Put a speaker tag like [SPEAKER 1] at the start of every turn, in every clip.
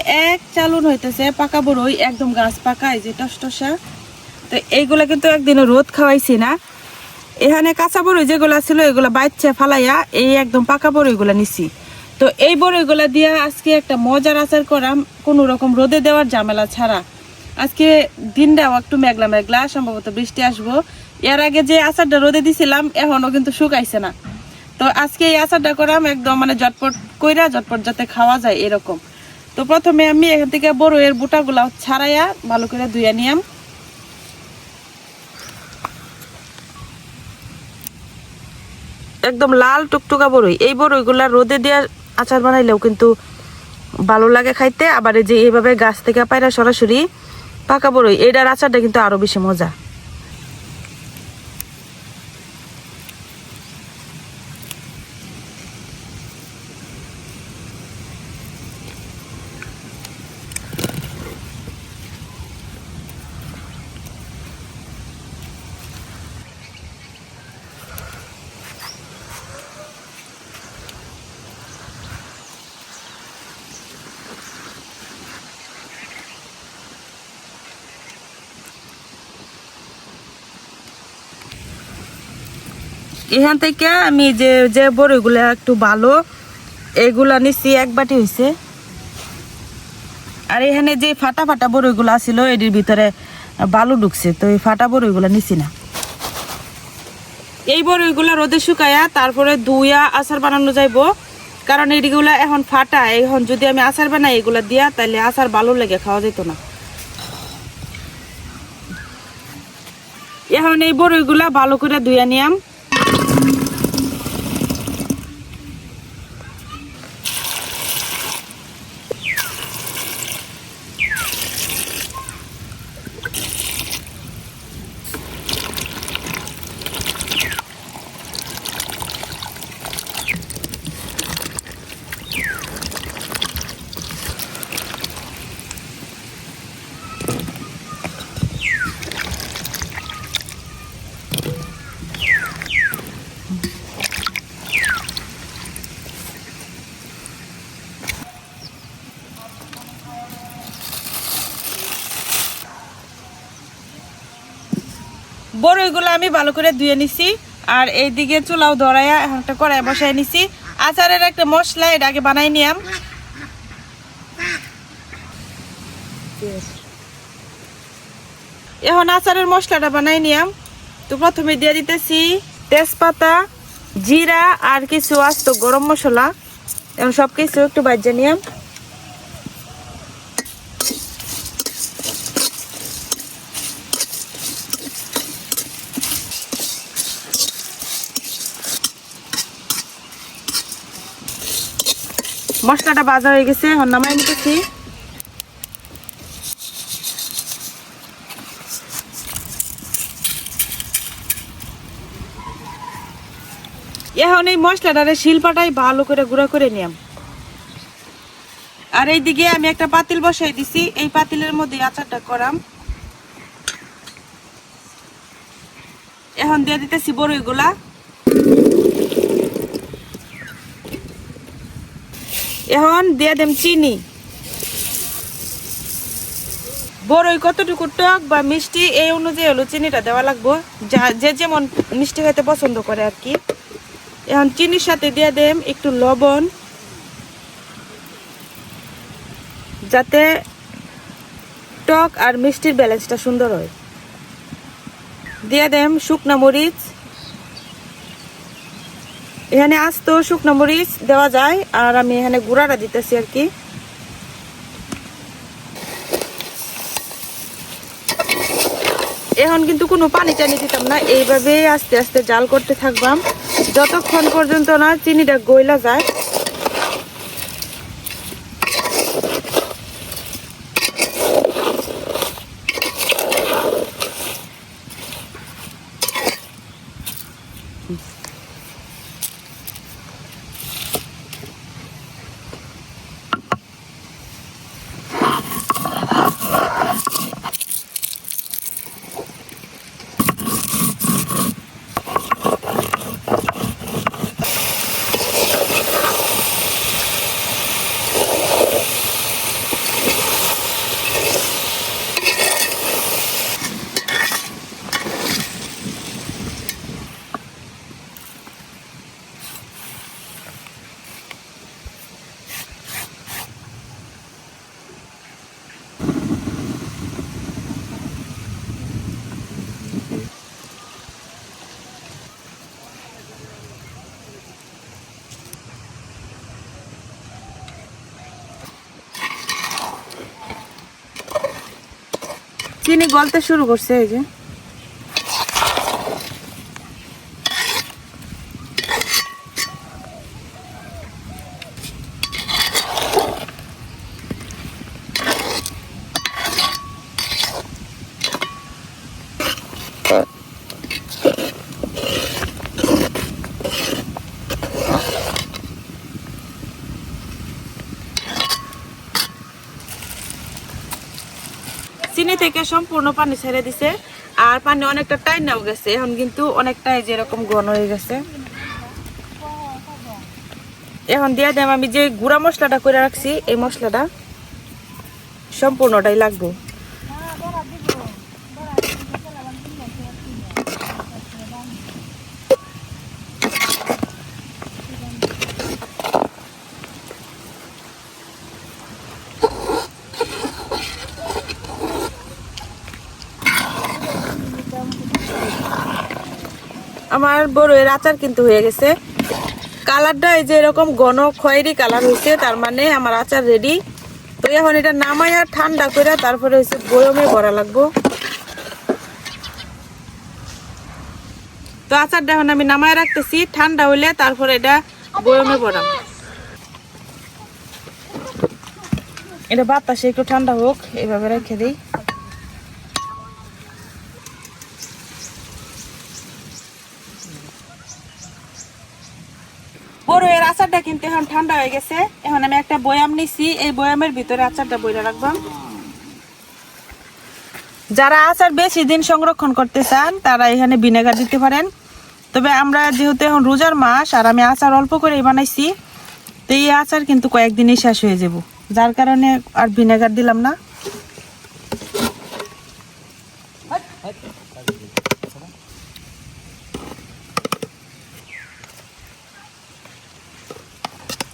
[SPEAKER 1] এক চালুন হইতেছে পাকা বড়ই, একদম গাছ পাকা, এই যে টসটসা। তো এইগুলা কিন্তু একদিনও রোদ খাওয়াইছি না। এখানে কাঁচা বড়ই যেগুলা ছিল এগুলা বাচ্চা ফালাইয়া এই একদম পাকা বড়ইগুলা নিছি। তো এই বড়ইগুলা দিয়া আজকে একটা মজার আচার করাম, কোনো রকম রোদে দেওয়ার ঝামেলা ছাড়া। আজকে দিনটাও একটু মেঘলা মেঘলা, সম্ভবত বৃষ্টি আসবো। এর আগে যে আচারটা রোদে দিছিলাম এখনো কিন্তু শুকাইছে না। তো আজকে এই আচারটা করাম একদম মানে ঝটপট কইরা ঝটপট যাতে খাওয়া যায় এরকম। তো প্রথমে আমি এখান থেকে বড়ইয়ের বুটাগুলা ছাড়াইয়া ভালো করে ধুইয়া নিয়াম। একদম লাল টুকটুকা বড়ই, এই বড়ইগুলা রোদে দিয়ে আচার বানাইলেও কিন্তু ভালো লাগে খাইতে। আবার এই যে এইভাবে গাছ থেকে পায়রা সরাসরি পাকা বড়ই, এটার আচারটা কিন্তু আরো বেশি মজা। এখান থেকে আমি যে যে বড়িগুলা একটু ভালো এগুলা নিচ্ছি, এক বাটি হয়েছে। আর এখানে যে ফাটা ফাটা বড়িগুলা ছিল এটির ভিতরে বালু ঢুকছে, তো এই ফাটা বড়িগুলা নিচ্ছি না। এই বড়িগুলা রোদে শুকায়া তারপরে ধুইয়া আচার বানানো যাইব, কারণ এইগুলা এখন ফাটা। এখন যদি আমি আচার বানাই এগুলা দিয়া, তাহলে আচার ভালো লেগে খাওয়া যেত না। এখন এই বড়িগুলা ভালো করে ধুইয়া নিয়াম। বড়ইগুলো আমি ভালো করে ধুয়ে নিছি। আর এইদিকে চুলাও ধরাইয়া এখন একটা কড়াই বসাই নিছি। আচারের একটা মশলা এটা আগে বানাই নিয়াম। এখন আচারের মশলাটা বানাই নিয়াম। তো প্রথমে দিয়ে দিতেছি তেজপাতা, জিরা আর কিছু আস্ত গরম মশলা। এখন সব কিছু একটু ভাজা নিয়াম। মশলাটা ভাজা হয়ে গেছে, এখন নামাই নিতেছি। এখন এই মশলাটারে শিলপাটাই ভালো করে গুঁড়া করে নিয়াম। আর এইদিকে আমি একটা পাতিল বসাই দিছি, এই পাতিলের মধ্যে আচারটা করাম। এখন দিয়ে দিতেছি বড়ইগুলা। এখন দিয়ে দেম চিনি। বড়ই কতটুকু টক বা মিষ্টি এই অনুযায়ী হলো চিনিটা দেওয়া লাগবো, যে যেমন মিষ্টি খেতে পছন্দ করে আর কি। এখন চিনির সাথে দিয়ে দেম একটু লবণ, যাতে টক আর মিষ্টির ব্যালেন্সটা সুন্দর হয়। দিয়ে দেম শুকনা মরিচ। এখানে আস্ত শুকনো মরিচ দেওয়া যায়, আর আমি এখানে গুঁড়াটা দিতেছি আর কি। এখন কিন্তু কোনো পানি টানি দিতাম না, এইভাবে আস্তে আস্তে জাল করতে থাকবাম যতক্ষণ পর্যন্ত না চিনিটা গইলা যায়। চিনি গলতে শুরু করছে এই যে। চিনি থেকে সম্পূর্ণ পানি ছেড়ে দিছে আর পানি অনেকটা টাইনাও গেছে, এখন কিন্তু অনেকটাই যেরকম ঘন হয়ে গেছে। এখন দিয়ে দেব আমি যে গুঁড়া মশলাটা করে রাখছি, এই মশলাটা সম্পূর্ণটাই লাগবো। আমার বড়ের আচার কিন্তু হয়ে গেছে, কালারটা এই যে এরকম ঘন খয়েরি কালার হয়েছে, তার মানে আমার আচার রেডি। তো এখন এটা নামাইয়া ঠান্ডা করে তারপরে হচ্ছে বয়মে ভরা লাগবো। তো আচারটা এখন আমি নামাই রাখতেছি, ঠান্ডা হইলে তারপরে এটা বয়মে ভরাম। এটা বাতাসে একটু ঠান্ডা হোক, এইভাবে রেখে দিই। বড়ের আচারটা কিন্তু এখন ঠান্ডা হয়ে গেছে, এখন আমি একটা বয়াম নিছি, এই বয়ামের ভিতরে আচারটা বইরা রাখবাম। যারা আচার বেশি দিন সংরক্ষণ করতে চান তারা এখানে ভিনেগার দিতে পারেন, তবে আমরা যেহেতু এখন রোজার মাস আর আমি আচার অল্প করেই বানাইছি, তো এই আচার কিন্তু কয়েকদিনই শেষ হয়ে যাব, যার কারণে আর ভিনেগার দিলাম না।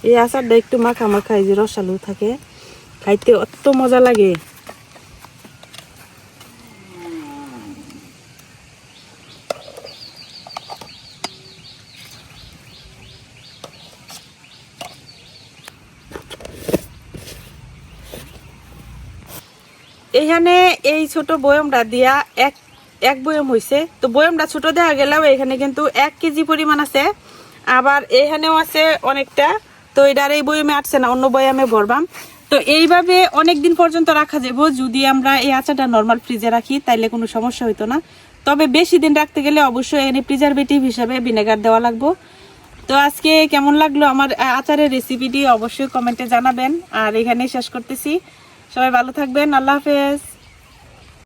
[SPEAKER 1] এই আচারটা একটু মাখা মাখা, এই যে রসালো থাকে, খাইতে অত মজা লাগে। এখানে এই ছোট বয়মটা দিয়া এক বয়ম হয়েছে, তো বয়মটা ছোট দেখা গেলেও এখানে কিন্তু 1 কেজি পরিমাণ আছে, আবার এখানেও আছে অনেকটা। তো এটার এই বয়মে আসছে না, অন্য বয়মে ভরবাম। তো এইভাবে অনেক দিন পর্যন্ত রাখা যাবো যদি আমরা এই আচারটা নর্মাল ফ্রিজে রাখি, তাইলে কোনো সমস্যা হইতো না। তবে বেশি দিন রাখতে গেলে অবশ্যই এখানে প্রিজারভেটিভ হিসাবে ভিনেগার দেওয়া লাগবো। তো আজকে কেমন লাগলো আমার আচারের রেসিপিটি অবশ্যই কমেন্টে জানাবেন, আর এখানেই শেষ করতেছি। সবাই ভালো থাকবেন, আল্লাহ হাফেজ।